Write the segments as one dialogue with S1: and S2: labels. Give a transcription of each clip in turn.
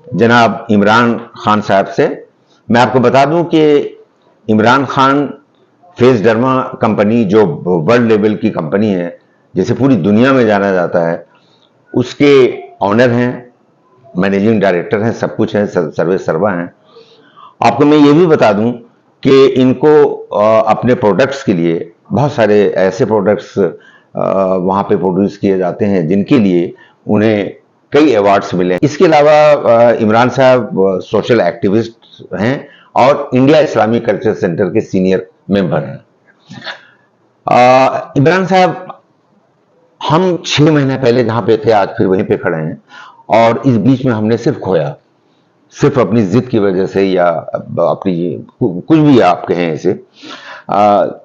S1: जनाब इमरान खान साहब से। मैं आपको बता दूं कि Imran Khan face derma company जो वर्ल्ड लेवल की कंपनी है, जिसे पूरी दुनिया में जाना जाता है, उसके ऑनर हैं, मैनेजिंग डायरेक्टर हैं, सब कुछ है, सर्वे सर्वा हैं। आपको मैं ये भी बता दूं कि इनको अपने प्रोडक्ट्स के लिए बहुत सारे ऐसे प्रोडक्ट्स वहाँ पे प्रोड्यूस किए जाते हैं जिनके लिए उन्हें कई अवार्ड्स मिले हैं। इसके अलावा इमरान साहब सोशल एक्टिविस्ट हैं और इंडिया इस्लामिक कल्चर सेंटर के सीनियर मेंबर हैं। इमरान साहब, हम 6 महीने पहले जहां पे थे आज फिर वहीं पे खड़े हैं, और इस बीच में हमने सिर्फ खोया, सिर्फ अपनी जिद की वजह से या अपनी कुछ भी आप कहें इसे।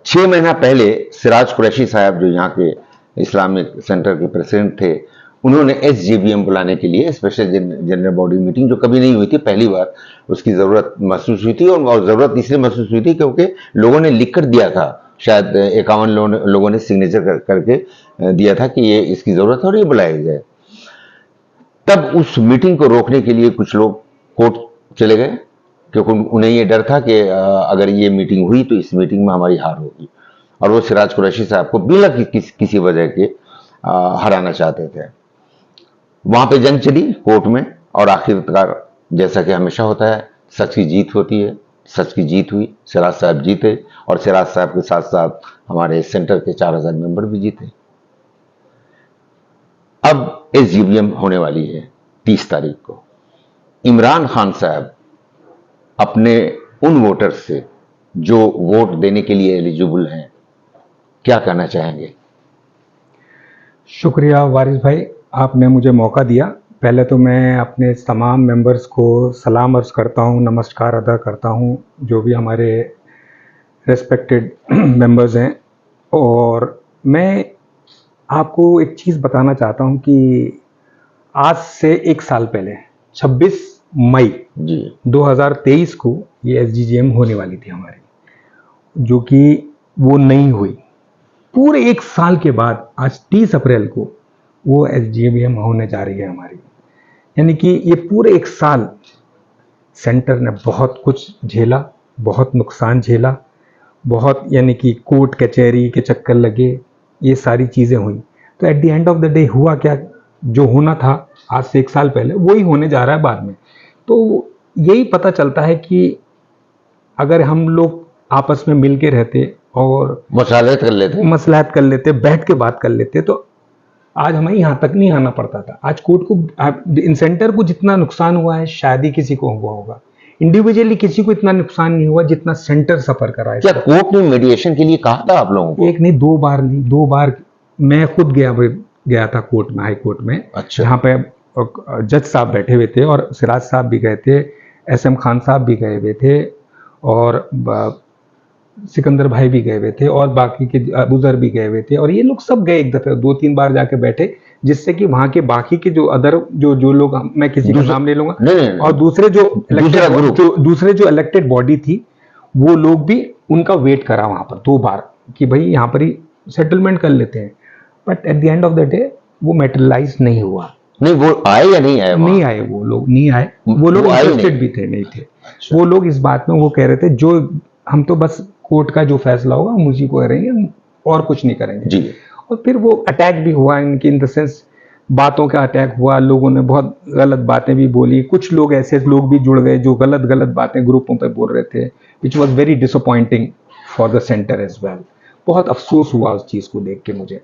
S1: 6 महीना पहले सिराज कुरैशी साहब, जो यहाँ के इस्लामिक सेंटर के प्रेसिडेंट थे, उन्होंने SJVM बुलाने के लिए स्पेशल जनरल बॉडी मीटिंग, जो कभी नहीं हुई थी, पहली बार उसकी जरूरत महसूस हुई थी। और जरूरत इसलिए महसूस हुई थी क्योंकि लोगों ने लिख कर दिया था, शायद 51 लोगों ने सिग्नेचर करके दिया था कि ये इसकी जरूरत है और ये बुलाया जाए। तब उस मीटिंग को रोकने के लिए कुछ लोग कोर्ट चले गए, क्योंकि उन्हें ये डर था कि अगर ये मीटिंग हुई तो इस मीटिंग में हमारी हार होगी, और वो सिराज कुरैशी साहब को बिना किसी वजह के हराना चाहते थे। वहां पे जंग चली कोर्ट में, और आखिरकार जैसा कि हमेशा होता है, सच की जीत होती है। सच की जीत हुई, सिराज साहब जीते, और सिराज साहब के साथ साथ हमारे सेंटर के 4000 मेंबर भी जीते। अब SJVM होने वाली है 30 तारीख को। इमरान खान साहब अपने उन वोटर्स से जो वोट देने के लिए एलिजिबल हैं, क्या कहना चाहेंगे?
S2: शुक्रिया वारिस भाई, आपने मुझे मौका दिया। पहले तो मैं अपने तमाम मेंबर्स को सलाम अर्ज़ करता हूँ, नमस्कार अदा करता हूँ, जो भी हमारे रेस्पेक्टेड मेंबर्स हैं। और मैं आपको एक चीज़ बताना चाहता हूँ कि आज से 1 साल पहले 26 मई
S1: जी
S2: 2023 को ये SJVM होने वाली थी हमारी, जो कि वो नहीं हुई। पूरे 1 साल के बाद आज 30 अप्रैल को वो SJVM होने जा रही है हमारी। यानी कि ये पूरे 1 साल सेंटर ने बहुत कुछ झेला, बहुत नुकसान झेला, बहुत यानी कि कोर्ट कचहरी के चक्कर लगे, ये सारी चीज़ें हुई। तो at the end of the day हुआ क्या, जो होना था आज से 1 साल पहले वही होने जा रहा है बाद में। तो यही पता चलता है कि अगर हम लोग आपस में मिल के रहते और
S1: मसलाहत कर लेते,
S2: बैठ के बात कर लेते, तो आज हमें यहाँ तक नहीं आना पड़ता था। आज कोर्ट को, इन सेंटर को जितना नुकसान हुआ है शायद ही किसी को हुआ होगा। इंडिविजुअली किसी को इतना नुकसान नहीं हुआ जितना सेंटर सफर करा है।
S1: क्या कोर्ट ने मीडिएशन के लिए कहा था आप लोगों को?
S2: एक नहीं, 2 बार नहीं, 2 बार मैं खुद गया था कोर्ट में, हाई कोर्ट में।
S1: अच्छा।
S2: जहाँ पे जज साहब बैठे हुए थे और सिराज साहब भी गए थे, SM खान साहब भी गए हुए थे, और सिकंदर भाई भी गए हुए थे, और बाकी के अबूजर भी गए हुए थे, और ये लोग सब गए एक दफे 2-3 बार जाके बैठे, जिससे कि वहाँ के बाकी के जो अदर जो लोग, मैं किसी का नाम ले लूंगा, और दूसरे जो इलेक्टेड बॉडी थी, वो लोग भी उनका वेट करा वहाँ पर 2 बार कि भाई यहाँ पर ही सेटलमेंट कर लेते हैं। But at the end of the day वो मेटेरियलाइज नहीं हुआ।
S1: नहीं, वो आए या नहीं आए?
S2: नहीं आए, वो लोग नहीं आए, वो लोग इंटरेस्टेड भी थे नहीं थे। अच्छा। वो लोग इस बात में वो कह रहे थे, जो हम तो बस कोर्ट का जो फैसला होगा हम उसी को करेंगे, और कुछ नहीं करेंगे
S1: जी।
S2: और फिर वो अटैक भी हुआ इनकी, इन द सेंस बातों का अटैक हुआ, लोगों ने बहुत गलत बातें भी बोली, कुछ लोग ऐसे लोग भी जुड़ गए जो गलत गलत बातें ग्रुपों पे बोल रहे थे, which was very disappointing for the centre as well. बहुत अफसोस हुआ उस चीज़ को देख के मुझे।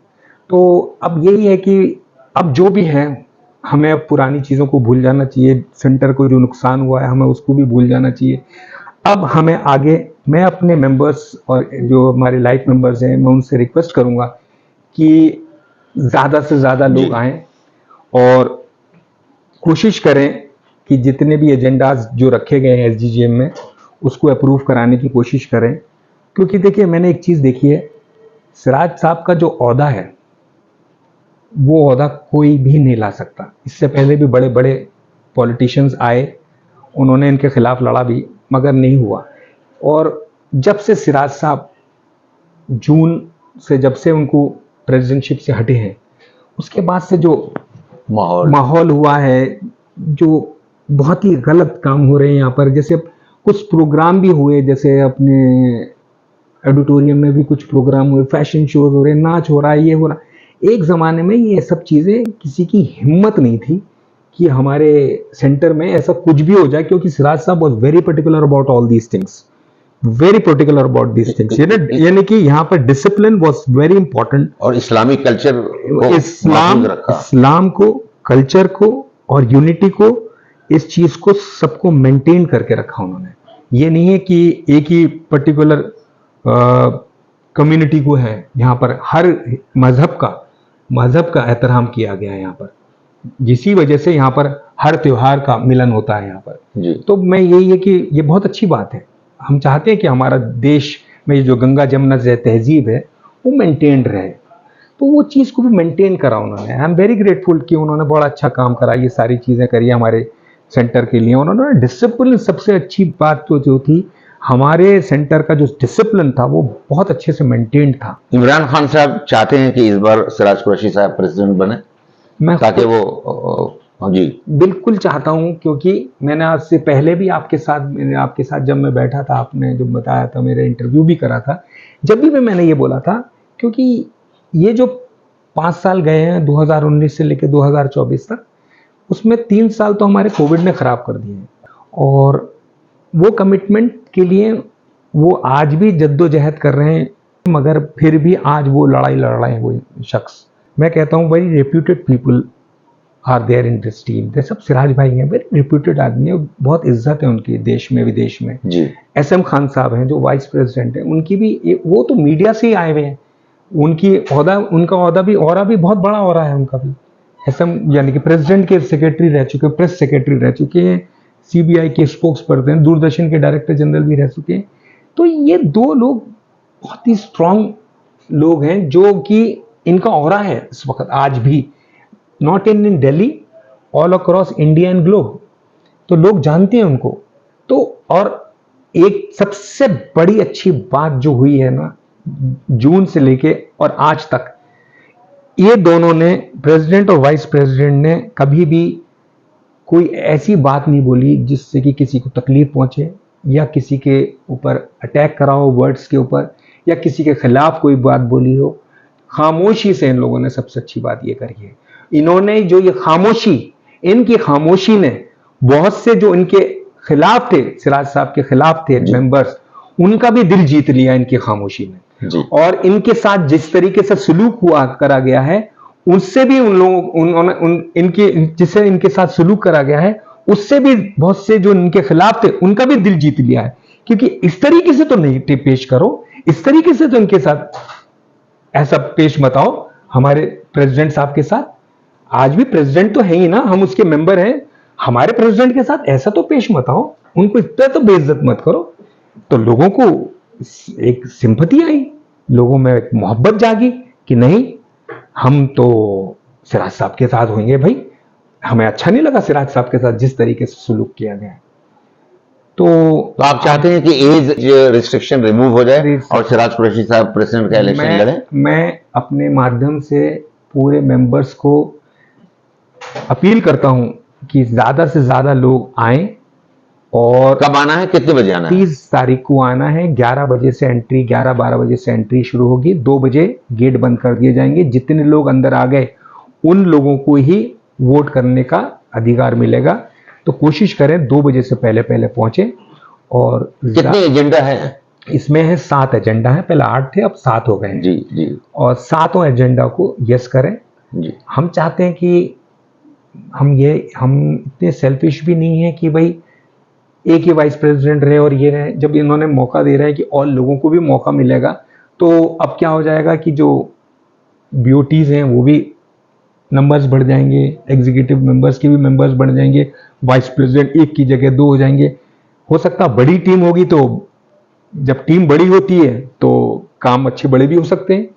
S2: तो अब यही है कि अब जो भी है, हमें अब पुरानी चीज़ों को भूल जाना चाहिए। सेंटर को जो नुकसान हुआ है हमें उसको भी भूल जाना चाहिए। अब हमें आगे, मैं अपने मेंबर्स और जो हमारे लाइफ मेंबर्स हैं, मैं उनसे रिक्वेस्ट करूंगा कि ज़्यादा से ज़्यादा लोग आएँ और कोशिश करें कि जितने भी एजेंडाज जो रखे गए हैं SJVM में, उसको अप्रूव कराने की कोशिश करें। क्योंकि देखिए, मैंने एक चीज़ देखी है, सिराज साहब का जो ओहदा है वो ओहदा कोई भी नहीं ला सकता। इससे पहले भी बड़े बड़े पॉलिटिशियंस आए, उन्होंने इनके खिलाफ लड़ा भी, मगर नहीं हुआ। और जब से सिराज साहब जून से, जब से उनको प्रेसिडेंटशिप से हटे हैं, उसके बाद से जो माहौल हुआ है, जो बहुत ही गलत काम हो रहे हैं यहाँ पर। जैसे कुछ प्रोग्राम भी हुए, जैसे अपने ऑडिटोरियम में भी कुछ प्रोग्राम हुए, फैशन शोज हो रहे, नाच हो रहा है, ये हो रहा है। एक ज़माने में ये सब चीज़ें किसी की हिम्मत नहीं थी कि हमारे सेंटर में ऐसा कुछ भी हो जाए, क्योंकि सिराज साहब was very particular about all these things, very particular about these things. यानी कि यहाँ पर डिसिप्लिन वॉज वेरी इंपॉर्टेंट।
S1: और इस्लामिक कल्चर को महफूज रखा।
S2: इस्लाम को, कल्चर को और यूनिटी को, इस चीज को सबको मेंटेन करके रखा उन्होंने। ये नहीं है कि एक ही पर्टिकुलर कम्युनिटी को है, यहाँ पर हर मजहब का एहतराम किया गया है यहाँ पर, जिसी वजह से यहाँ पर हर त्योहार का मिलन होता है यहाँ पर
S1: जी।
S2: तो मैं यही है कि ये बहुत अच्छी बात है। हम चाहते हैं कि हमारा देश में जो गंगा जमुना से तहजीब है वो मेंटेन्ड रहे, तो वो चीज़ को भी मेंटेन करा उन्होंने। आई एम वेरी ग्रेटफुल कि उन्होंने बड़ा अच्छा काम करा, ये सारी चीज़ें करी हमारे सेंटर के लिए। उन्होंने डिसिप्लिन, सबसे अच्छी बात तो जो थी, हमारे सेंटर का जो डिसिप्लिन था वो बहुत अच्छे से मेंटेन था।
S1: इमरान खान साहब चाहते हैं कि इस बार सिराज कुरैशी साहब प्रेसिडेंट बने,
S2: मैं
S1: ताकि वो जी
S2: बिल्कुल चाहता हूं, क्योंकि मैंने आज से पहले भी आपके साथ जब मैं बैठा था, आपने जो बताया था, मेरा इंटरव्यू भी करा था, जब भी मैंने ये बोला था, क्योंकि ये जो 5 साल गए हैं 2019 से लेकर 2024 तक, उसमें 3 साल तो हमारे कोविड ने खराब कर दिए हैं, और वो कमिटमेंट के लिए वो आज भी जद्दोजहद कर रहे हैं, मगर फिर भी आज वो लड़ाई लड़ रहे हैं। वो शख्स, मैं कहता हूँ, very reputed people are there in this team. ये सब सिराज भाई हैं, वेरी रेप्यूटेड आदमी है, बहुत इज्जत है उनकी देश में विदेश में
S1: जी।
S2: SM खान साहब हैं जो वाइस प्रेसिडेंट हैं, उनकी भी, वो तो मीडिया से ही आए हुए हैं, उनका औहदा भी बहुत बड़ा हो रहा है उनका भी। SM यानी कि प्रेसिडेंट के सेक्रेटरी रह चुके, प्रेस सेक्रेटरी रह चुके हैं, CBI के स्पोक्स पर्सन, दूरदर्शन के डायरेक्टर जनरल भी रह चुके हैं। तो ये 2 लोग बहुत ही स्ट्रांग लोग हैं, जो कि इनका ऑरा है इस वक्त आज भी, not in Delhi, all across India and globe. तो लोग जानते हैं उनको। तो और एक सबसे बड़ी अच्छी बात जो हुई है ना, जून से लेके और आज तक, ये दोनों ने, प्रेसिडेंट और वाइस प्रेसिडेंट ने, कभी भी कोई ऐसी बात नहीं बोली जिससे कि किसी को तकलीफ पहुंचे, या किसी के ऊपर अटैक करा हो वर्ड्स के ऊपर, या किसी के खिलाफ कोई बात बोली हो। खामोशी से इन लोगों ने सबसे अच्छी बात ये करी है। इन्होंने जो ये खामोशी, इनकी खामोशी ने बहुत से जो इनके खिलाफ थे, सिराज साहब के खिलाफ थे मेंबर्स, उनका भी दिल जीत लिया इनकी खामोशी ने
S1: जी।
S2: और इनके साथ जिस तरीके से सलूक हुआ करा गया है, उससे भी उन लोगों जिससे इनके साथ सलूक करा गया है, उससे भी बहुत से जो इनके खिलाफ थे उनका भी दिल जीत लिया है। क्योंकि इस तरीके से तो नहीं पेश करो, इस तरीके से तो इनके साथ ऐसा पेश मत आओ हमारे प्रेसिडेंट साहब के साथ। आज भी प्रेसिडेंट तो है ही ना, हम उसके मेंबर हैं, हमारे प्रेसिडेंट के साथ ऐसा तो पेश मत आओ, उनको इतना तो बेइज्जत मत करो। तो लोगों को एक सिंपैथी आई, लोगों में एक मोहब्बत जागी कि नहीं, हम तो सिराज साहब के साथ होंगे भाई। हमें अच्छा नहीं लगा सिराज साहब के साथ जिस तरीके से सलूक किया गया। तो
S1: आप चाहते हैं कि एज रिस्ट्रिक्शन रिमूव हो जाए और सिराज कुरैशी साहब प्रेसिडेंट का इलेक्शन लड़ें?
S2: मैं अपने माध्यम से पूरे मेंबर्स को अपील करता हूं कि ज्यादा से ज्यादा लोग आएं। और
S1: कब आना है, कितने बजे आना है?
S2: 30 तारीख को आना है। 11 बजे से एंट्री, 11-12 बजे से एंट्री शुरू होगी, 2 बजे गेट बंद कर दिए जाएंगे। जितने लोग अंदर आ गए उन लोगों को ही वोट करने का अधिकार मिलेगा। तो कोशिश करें 2 बजे से पहले पहुंचे। और
S1: कितने एजेंडा है
S2: इसमें? है 7 एजेंडा है, पहले 8 थे, अब 7 हो गए हैं।
S1: जी जी।
S2: और 7 एजेंडा को यस करें
S1: जी।
S2: हम चाहते हैं कि हम इतने सेल्फिश भी नहीं है कि भाई एक ही वाइस प्रेसिडेंट रहे और ये रहे। जब इन्होंने मौका दे रहे हैं कि और लोगों को भी मौका मिलेगा, तो अब क्या हो जाएगा कि जो BOTs हैं वो भी नंबर्स बढ़ जाएंगे, एग्जीक्यूटिव मेंबर्स के भी मेंबर्स बढ़ जाएंगे, वाइस प्रेसिडेंट 1 की जगह 2 हो जाएंगे। हो सकता है बड़ी टीम होगी, तो जब टीम बड़ी होती है तो काम अच्छे बड़े भी हो सकते हैं।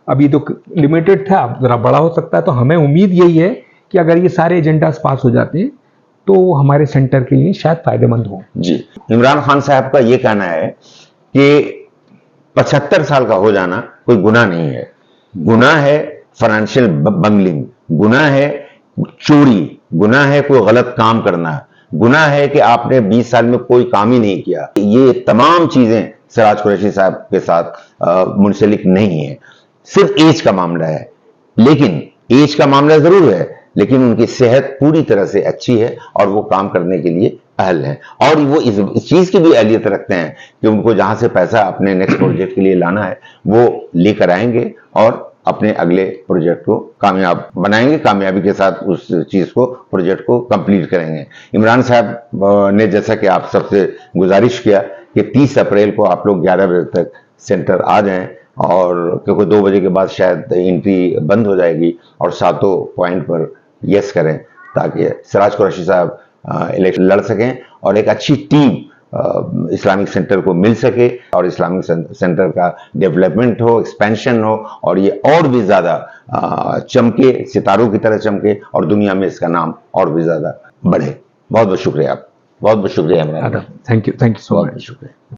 S2: अभी तो लिमिटेड था, अब जरा बड़ा हो सकता है। तो हमें उम्मीद यही है कि अगर ये सारे एजेंडास पास हो जाते हैं तो हमारे सेंटर के लिए शायद फायदेमंद हो।
S1: जी। इमरान खान साहब का ये कहना है कि 75 साल का हो जाना कोई गुनाह नहीं है। गुनाह है फाइनेंशियल बंगलिंग, गुनाह है चोरी, गुनाह है कोई गलत काम करना, गुनाह है कि आपने 20 साल में कोई काम ही नहीं किया। ये तमाम चीजें सिराज कुरैशी साहब के साथ मुंसलिक नहीं है, सिर्फ एज का मामला है। लेकिन एज का मामला जरूर है, लेकिन उनकी सेहत पूरी तरह से अच्छी है और वो काम करने के लिए अहल हैं। और वो इस चीज की भी अहलियत रखते हैं कि उनको जहां से पैसा अपने नेक्स्ट प्रोजेक्ट के लिए लाना है वो लेकर आएंगे और अपने अगले प्रोजेक्ट को कामयाब बनाएंगे, कामयाबी के साथ उस चीज को, प्रोजेक्ट को कंप्लीट करेंगे। इमरान साहब ने जैसा कि आप सबसे गुजारिश किया कि 30 अप्रैल को आप लोग 11 बजे तक सेंटर आ जाएं, और क्योंकि 2 बजे के बाद शायद एंट्री बंद हो जाएगी, और 7 पॉइंट पर यस करें ताकि सिराज कुरैशी साहब इलेक्शन लड़ सकें और एक अच्छी टीम इस्लामिक सेंटर को मिल सके और इस्लामिक सेंटर का डेवलपमेंट हो, एक्सपेंशन हो, और ये और भी ज्यादा चमके, सितारों की तरह चमके और दुनिया में इसका नाम और भी ज्यादा बढ़े। बहुत बहुत शुक्रिया, बहुत बहुत शुक्रिया इमरान।
S2: थैंक यू सो
S1: बहुत
S2: मच।
S1: बहुत शुक्रिया।